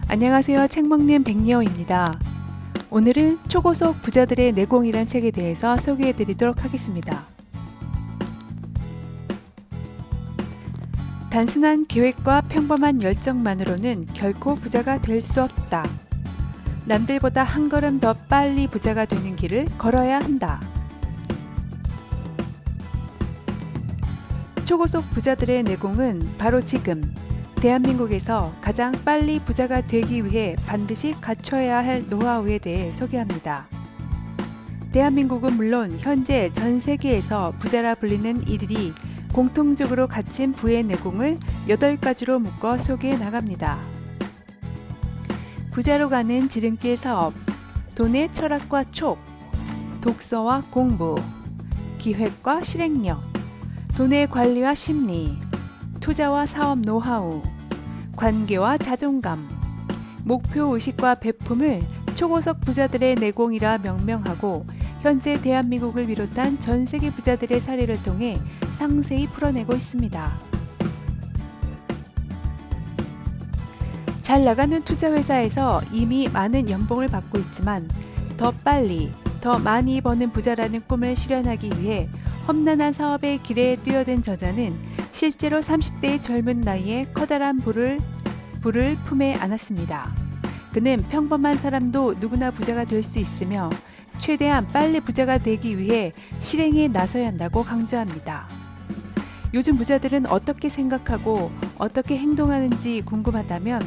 안녕하세요. 책 먹는 백여우입니다. 오늘은 초고속 부자들의 내공이란 책에 대해서 소개해 드리도록 하겠습니다. 단순한 계획과 평범한 열정만으로는 결코 부자가 될 수 없다. 남들보다 한 걸음 더 빨리 부자가 되는 길을 걸어야 한다. 초고속 부자들의 내공은 바로 지금 대한민국에서 가장 빨리 부자가 되기 위해 반드시 갖춰야 할 노하우에 대해 소개합니다. 대한민국은 물론 현재 전 세계에서 부자라 불리는 이들이 공통적으로 갖춘 부의 내공을 8가지로 묶어 소개해 나갑니다. 부자로 가는 지름길 사업, 돈의 철학과 촉, 독서와 공부, 기획과 실행력, 돈의 관리와 심리, 투자와 사업 노하우, 관계와 자존감, 목표의식과 배품을 초고속 부자들의 내공이라 명명하고 현재 대한민국을 비롯한 전 세계 부자들의 사례를 통해 상세히 풀어내고 있습니다. 잘 나가는 투자회사에서 이미 많은 연봉을 받고 있지만 더 빨리, 더 많이 버는 부자라는 꿈을 실현하기 위해 험난한 사업의 길에 뛰어든 저자는 실제로 30대의 젊은 나이에 커다란 부를 품에 안았습니다. 그는 평범한 사람도 누구나 부자가 될 수 있으며 최대한 빨리 부자가 되기 위해 실행에 나서야 한다고 강조합니다. 요즘 부자들은 어떻게 생각하고 어떻게 행동하는지 궁금하다면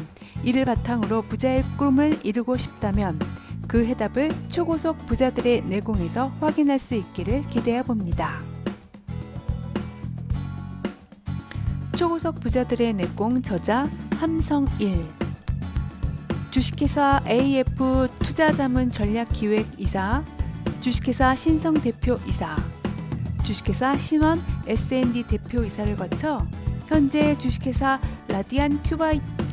이를 바탕으로 부자의 꿈을 이루고 싶다면 그 해답을 초고속 부자들의 내공에서 확인할 수 있기를 기대해 봅니다. 초고속 부자들의 내공 저자 함성일 주식회사 AF 투자자문전략기획이사 주식회사 신성대표이사 주식회사 신원 S&D 대표이사를 거쳐 현재 주식회사 라디안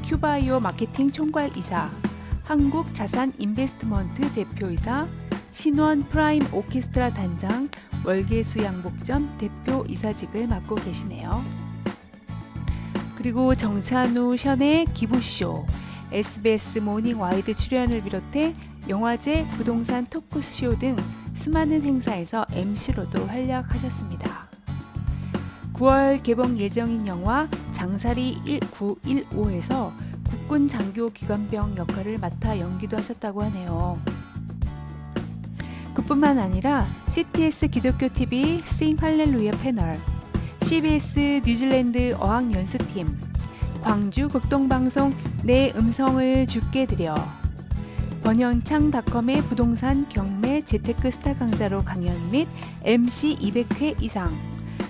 큐바이오 마케팅 총괄이사 한국자산 인베스트먼트 대표이사 신원 프라임 오케스트라 단장 월계수 양복점 대표이사직을 맡고 계시네요. 그리고 정찬우 션의 기부쇼, SBS 모닝 와이드 출연을 비롯해 영화제, 부동산 토크쇼 등 수많은 행사에서 MC로도 활약하셨습니다. 9월 개봉 예정인 영화 장사리 1915에서 국군 장교 기관병 역할을 맡아 연기도 하셨다고 하네요. 그뿐만 아니라 CTS 기독교TV Sing 할렐루야 패널, CBS 뉴질랜드 어학연수팀, 광주 극동방송 내 음성을 주께 드려, 권영창닷컴의 부동산 경매 재테크 스타 강사로 강연 및 MC 200회 이상,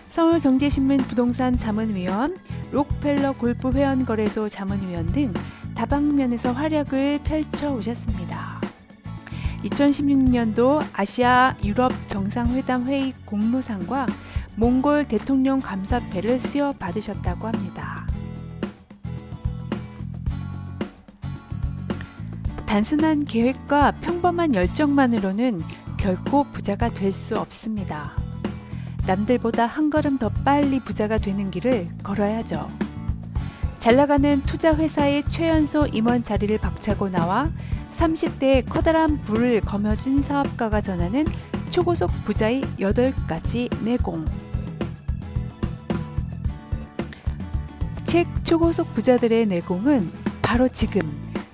서울경제신문 부동산 자문위원, 록펠러 골프 회원거래소 자문위원 등 다방면에서 활약을 펼쳐오셨습니다. 2016년도 아시아 유럽 정상회담 회의 공로상과 몽골 대통령 감사패를 수여받으셨다고 합니다. 단순한 계획과 평범한 열정만으로는 결코 부자가 될 수 없습니다. 남들보다 한 걸음 더 빨리 부자가 되는 길을 걸어야죠. 잘나가는 투자회사의 최연소 임원 자리를 박차고 나와 30대의 커다란 부를 거머쥔 사업가가 전하는 초고속 부자의 8가지 내공. 책 초고속 부자들의 내공은 바로 지금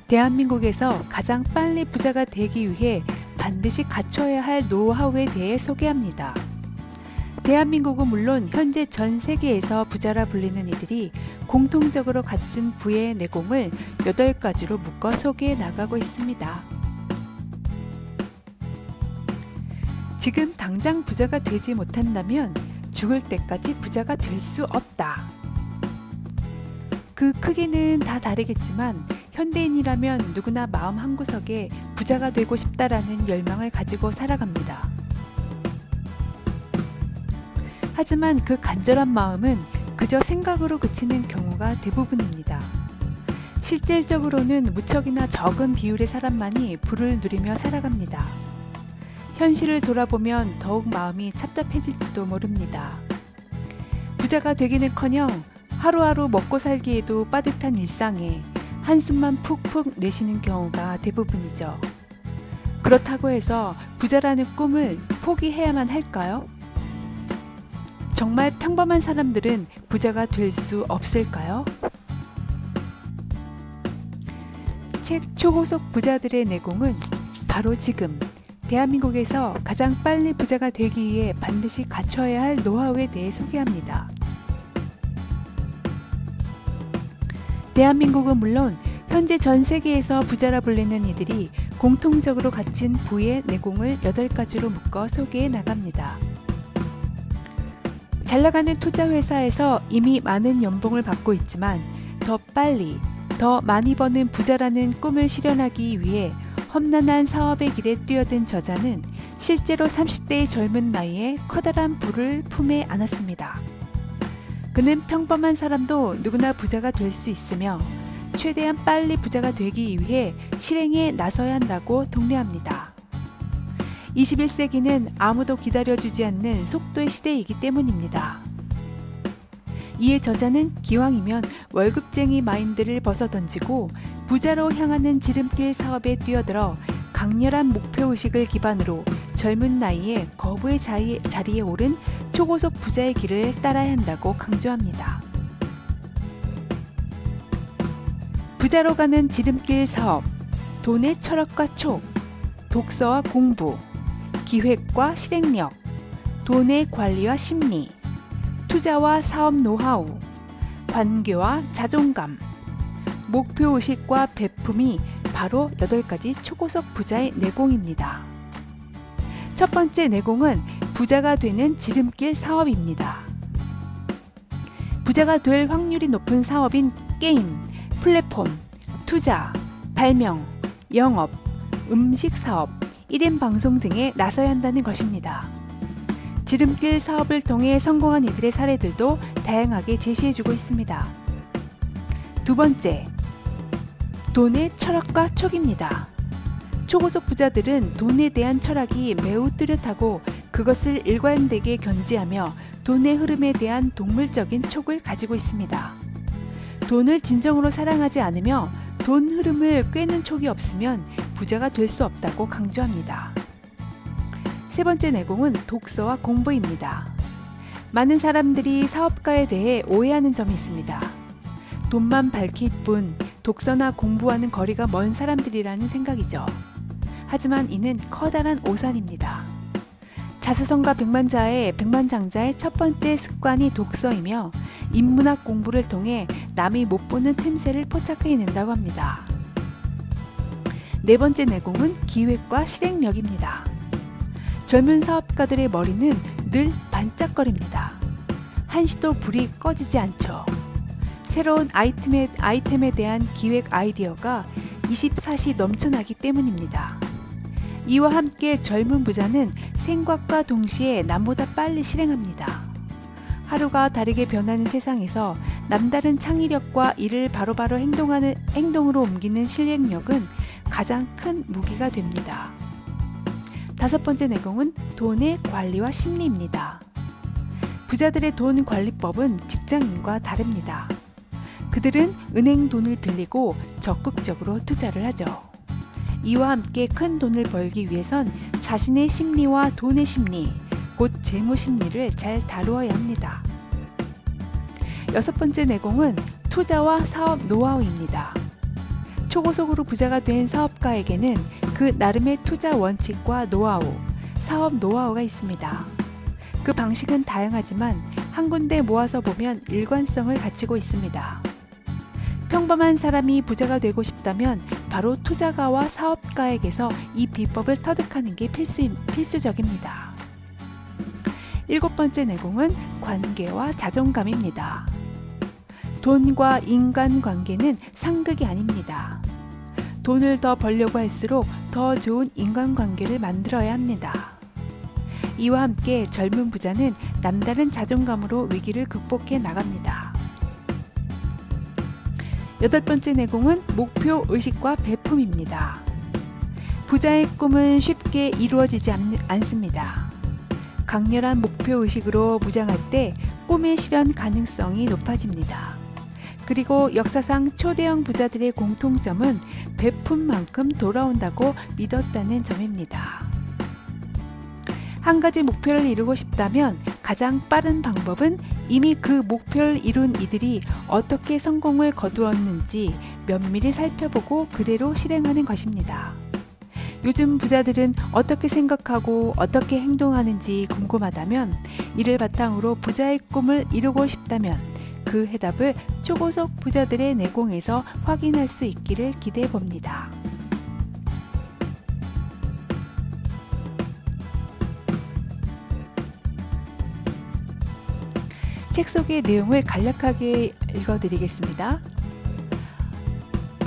대한민국에서 가장 빨리 부자가 되기 위해 반드시 갖춰야 할 노하우에 대해 소개합니다. 대한민국은 물론 현재 전 세계에서 부자라 불리는 이들이 공통적으로 갖춘 부의 내공을 8가지로 묶어 소개해 나가고 있습니다. 지금 당장 부자가 되지 못한다면 죽을 때까지 부자가 될 수 없다. 그 크기는 다 다르겠지만 현대인이라면 누구나 마음 한구석에 부자가 되고 싶다라는 열망을 가지고 살아갑니다. 하지만 그 간절한 마음은 그저 생각으로 그치는 경우가 대부분입니다. 실질적으로는 무척이나 적은 비율의 사람만이 부를 누리며 살아갑니다. 현실을 돌아보면 더욱 마음이 착잡해질지도 모릅니다. 부자가 되기는커녕 하루하루 먹고 살기에도 빠듯한 일상에 한숨만 푹푹 내쉬는 경우가 대부분이죠. 그렇다고 해서 부자라는 꿈을 포기해야만 할까요? 정말 평범한 사람들은 부자가 될 수 없을까요? 책 초고속 부자들의 내공은 바로 지금 대한민국에서 가장 빨리 부자가 되기 위해 반드시 갖춰야 할 노하우에 대해 소개합니다. 대한민국은 물론 현재 전 세계에서 부자라 불리는 이들이 공통적으로 갖춘 부의 내공을 8가지로 묶어 소개해 나갑니다. 잘나가는 투자회사에서 이미 많은 연봉을 받고 있지만 더 빨리, 더 많이 버는 부자라는 꿈을 실현하기 위해 험난한 사업의 길에 뛰어든 저자는 실제로 30대의 젊은 나이에 커다란 부를 품에 안았습니다. 그는 평범한 사람도 누구나 부자가 될 수 있으며 최대한 빨리 부자가 되기 위해 실행에 나서야 한다고 독려합니다. 21세기는 아무도 기다려주지 않는 속도의 시대이기 때문입니다. 이에 저자는 기왕이면 월급쟁이 마인드를 벗어던지고 부자로 향하는 지름길 사업에 뛰어들어 강렬한 목표의식을 기반으로 젊은 나이에 거부의 자리에 오른 초고속 부자의 길을 따라야 한다고 강조합니다. 부자로 가는 지름길 사업, 돈의 철학과 촉, 독서와 공부, 기획과 실행력, 돈의 관리와 심리, 투자와 사업 노하우, 관계와 자존감, 목표의식과 배품이 바로 8가지 초고속 부자의 내공입니다. 첫 번째 내공은 부자가 되는 지름길 사업입니다. 부자가 될 확률이 높은 사업인 게임, 플랫폼, 투자, 발명, 영업, 음식 사업, 1인 방송 등에 나서야 한다는 것입니다. 지름길 사업을 통해 성공한 이들의 사례들도 다양하게 제시해주고 있습니다. 두 번째, 돈의 철학과 촉입니다. 초고속 부자들은 돈에 대한 철학이 매우 뚜렷하고 그것을 일관되게 견지하며 돈의 흐름에 대한 동물적인 촉을 가지고 있습니다. 돈을 진정으로 사랑하지 않으며 돈 흐름을 꿰는 촉이 없으면 부자가 될 수 없다고 강조합니다. 세 번째 내공은 독서와 공부입니다. 많은 사람들이 사업가에 대해 오해하는 점이 있습니다. 돈만 밝힐 뿐 독서나 공부와는 거리가 먼 사람들이라는 생각이죠. 하지만 이는 커다란 오산입니다. 자수성가 백만장자의 첫 번째 습관이 독서이며 인문학 공부를 통해 남이 못 보는 틈새를 포착해낸다고 합니다. 네 번째 내공은 기획과 실행력입니다. 젊은 사업가들의 머리는 늘 반짝거립니다. 한시도 불이 꺼지지 않죠. 새로운 아이템에 대한 기획 아이디어가 24시 넘쳐나기 때문입니다. 이와 함께 젊은 부자는 생각과 동시에 남보다 빨리 실행합니다. 하루가 다르게 변하는 세상에서 남다른 창의력과 이를 바로바로 행동으로 옮기는 실행력은 가장 큰 무기가 됩니다. 다섯 번째 내공은 돈의 관리와 심리입니다. 부자들의 돈 관리법은 직장인과 다릅니다. 그들은 은행 돈을 빌리고 적극적으로 투자를 하죠. 이와 함께 큰 돈을 벌기 위해선 자신의 심리와 돈의 심리, 곧 재무 심리를 잘 다루어야 합니다. 여섯 번째 내공은 투자와 사업 노하우입니다. 초고속으로 부자가 된 사업가에게는 그 나름의 투자 원칙과 노하우, 사업 노하우가 있습니다. 그 방식은 다양하지만 한 군데 모아서 보면 일관성을 갖추고 있습니다. 평범한 사람이 부자가 되고 싶다면 바로 투자가와 사업가에게서 이 비법을 터득하는 게 필수적입니다. 일곱 번째 내공은 관계와 자존감입니다. 돈과 인간관계는 상극이 아닙니다. 돈을 더 벌려고 할수록 더 좋은 인간관계를 만들어야 합니다. 이와 함께 젊은 부자는 남다른 자존감으로 위기를 극복해 나갑니다. 여덟 번째 내공은 목표 의식과 배품입니다. 부자의 꿈은 쉽게 이루어지지 않습니다. 강렬한 목표 의식으로 무장할 때 꿈의 실현 가능성이 높아집니다. 그리고 역사상 초대형 부자들의 공통점은 베푼만큼 돌아온다고 믿었다는 점입니다. 한 가지 목표를 이루고 싶다면 가장 빠른 방법은 이미 그 목표를 이룬 이들이 어떻게 성공을 거두었는지 면밀히 살펴보고 그대로 실행하는 것입니다. 요즘 부자들은 어떻게 생각하고 어떻게 행동하는지 궁금하다면, 이를 바탕으로 부자의 꿈을 이루고 싶다면 그 해답을 초고속 부자들의 내공에서 확인할 수 있기를 기대해 봅니다. 책 속의 내용을 간략하게 읽어드리겠습니다.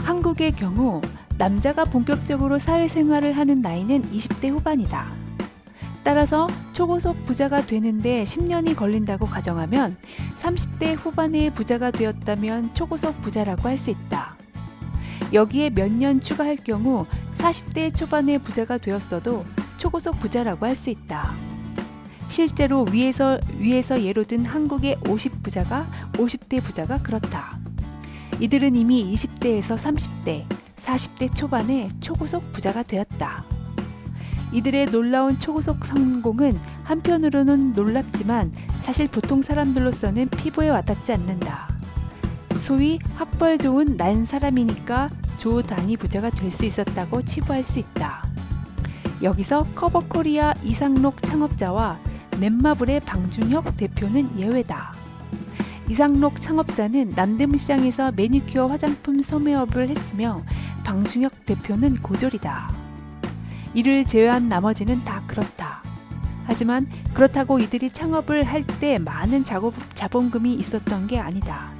한국의 경우 남자가 본격적으로 사회생활을 하는 나이는 20대 후반이다. 따라서 초고속 부자가 되는데 10년이 걸린다고 가정하면 30대 후반에 부자가 되었다면 초고속 부자라고 할 수 있다. 여기에 몇 년 추가할 경우 40대 초반에 부자가 되었어도 초고속 부자라고 할 수 있다. 실제로 위에서 예로 든 한국의 50대 부자가 그렇다. 이들은 이미 20대에서 30대, 40대 초반에 초고속 부자가 되었다. 이들의 놀라운 초고속 성공은 한편으로는 놀랍지만 사실 보통 사람들로서는 피부에 와닿지 않는다. 소위 학벌 좋은 난 사람이니까 조 단위 부자가 될 수 있었다고 치부할 수 있다. 여기서 커버코리아 이상록 창업자와 넷마블의 방준혁 대표는 예외다. 이상록 창업자는 남대문시장에서 매니큐어 화장품 소매업을 했으며 방준혁 대표는 고졸이다. 이를 제외한 나머지는 다 그렇다. 하지만 그렇다고 이들이 창업을 할 때 많은 자본금이 있었던 게 아니다.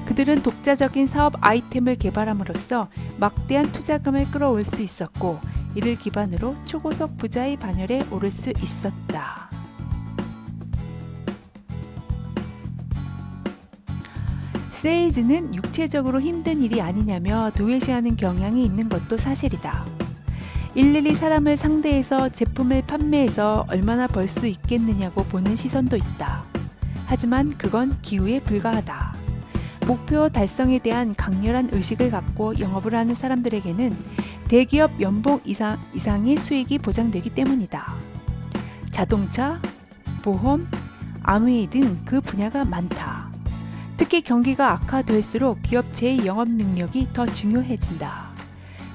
그들은 독자적인 사업 아이템을 개발함으로써 막대한 투자금을 끌어올 수 있었고, 이를 기반으로 초고속 부자의 반열에 오를 수 있었다. 세일즈는 육체적으로 힘든 일이 아니냐며 도외시하는 경향이 있는 것도 사실이다. 일일이 사람을 상대해서 제품을 판매해서 얼마나 벌 수 있겠느냐고 보는 시선도 있다. 하지만 그건 기우에 불과하다. 목표 달성에 대한 강렬한 의식을 갖고 영업을 하는 사람들에게는 대기업 연봉 이상의 수익이 보장되기 때문이다. 자동차, 보험, 아무웨이 등 그 분야가 많다. 특히 경기가 악화될수록 기업체의 영업 능력이 더 중요해진다.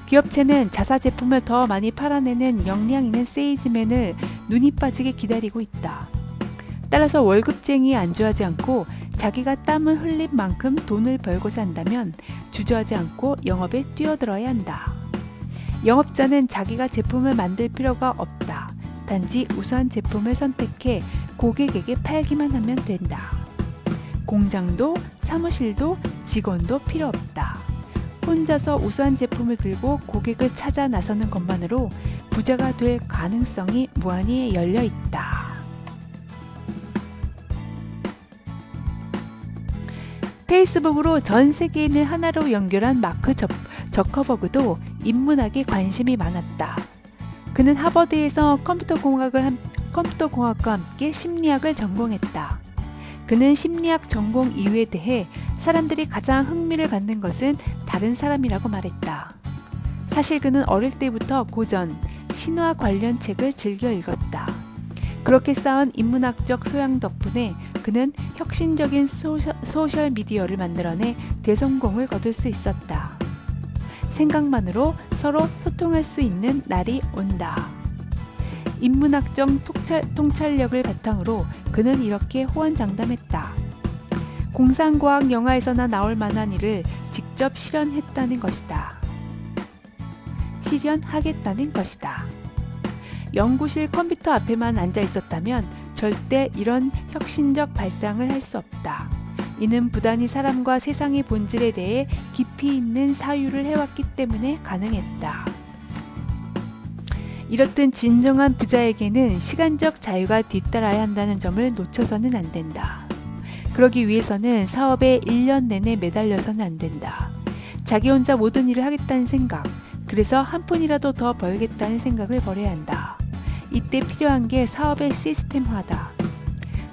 기업체는 자사 제품을 더 많이 팔아내는 역량 있는 세일즈맨을 눈이 빠지게 기다리고 있다. 따라서 월급쟁이에 안주하지 않고 자기가 땀을 흘린 만큼 돈을 벌고자 한다면 주저하지 않고 영업에 뛰어들어야 한다. 영업자는 자기가 제품을 만들 필요가 없다. 단지 우수한 제품을 선택해 고객에게 팔기만 하면 된다. 공장도 사무실도 직원도 필요 없다. 혼자서 우수한 제품을 들고 고객을 찾아 나서는 것만으로 부자가 될 가능성이 무한히 열려 있다. 페이스북으로 전 세계인을 하나로 연결한 마크 저커버그도 인문학에 관심이 많았다. 그는 하버드에서 컴퓨터공학과 함께 심리학을 전공했다. 그는 심리학 전공 이유에 대해 사람들이 가장 흥미를 갖는 것은 다른 사람이라고 말했다. 사실 그는 어릴 때부터 고전, 신화 관련 책을 즐겨 읽었다. 그렇게 쌓은 인문학적 소양 덕분에 그는 혁신적인 소셜 미디어를 만들어내 대성공을 거둘 수 있었다. 생각만으로 서로 소통할 수 있는 날이 온다. 인문학적 통찰력을 바탕으로 그는 이렇게 호언장담했다. 공상과학 영화에서나 나올 만한 일을 직접 실현하겠다는 것이다. 연구실 컴퓨터 앞에만 앉아 있었다면 절대 이런 혁신적 발상을 할 수 없다. 이는 부단히 사람과 세상의 본질에 대해 깊이 있는 사유를 해왔기 때문에 가능했다. 이렇듯 진정한 부자에게는 시간적 자유가 뒤따라야 한다는 점을 놓쳐서는 안 된다. 그러기 위해서는 사업에 1년 내내 매달려서는 안 된다. 자기 혼자 모든 일을 하겠다는 생각, 그래서 한 푼이라도 더 벌겠다는 생각을 버려야 한다. 이때 필요한 게 사업의 시스템화다.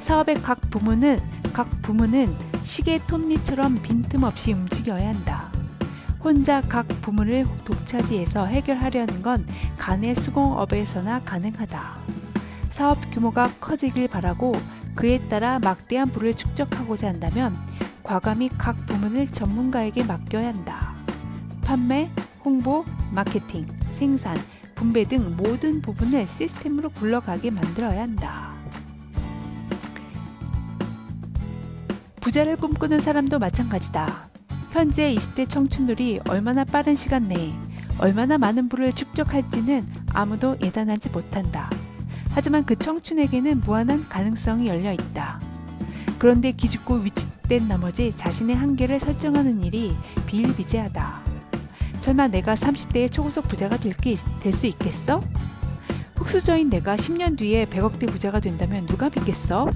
사업의 각 부문은 시계 톱니처럼 빈틈없이 움직여야 한다. 혼자 각 부문을 독차지해서 해결하려는 건 간의 수공업에서나 가능하다. 사업 규모가 커지길 바라고 그에 따라 막대한 부를 축적하고자 한다면 과감히 각 부문을 전문가에게 맡겨야 한다. 판매, 홍보, 마케팅, 생산, 분배 등 모든 부분을 시스템으로 굴러가게 만들어야 한다. 부자를 꿈꾸는 사람도 마찬가지다. 현재 20대 청춘들이 얼마나 빠른 시간 내에 얼마나 많은 부를 축적할지는 아무도 예단하지 못한다. 하지만 그 청춘에게는 무한한 가능성이 열려 있다. 그런데 기죽고 위축된 나머지 자신의 한계를 설정하는 일이 비일비재하다. 설마 내가 30대의 초고속 부자가 될 수 있겠어? 흙수저인 내가 10년 뒤에 100억대 부자가 된다면 누가 믿겠어?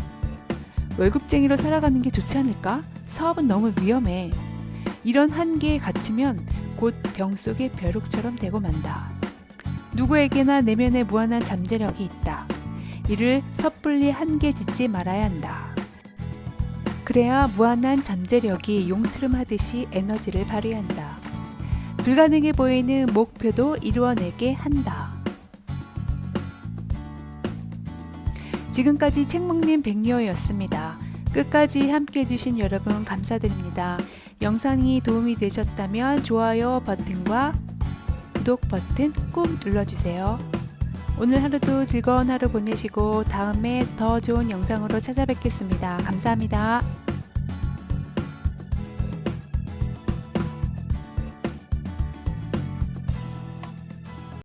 월급쟁이로 살아가는 게 좋지 않을까? 사업은 너무 위험해. 이런 한계에 갇히면 곧 병 속의 벼룩처럼 되고 만다. 누구에게나 내면에 무한한 잠재력이 있다. 이를 섣불리 한계 짓지 말아야 한다. 그래야 무한한 잠재력이 용트름하듯이 에너지를 발휘한다. 불가능해 보이는 목표도 이루어내게 한다. 지금까지 책먹는 백리오였습니다. 끝까지 함께해 주신 여러분 감사드립니다. 영상이 도움이 되셨다면 좋아요 버튼과 구독 버튼 꾹 눌러주세요. 오늘 하루도 즐거운 하루 보내시고 다음에 더 좋은 영상으로 찾아뵙겠습니다. 감사합니다.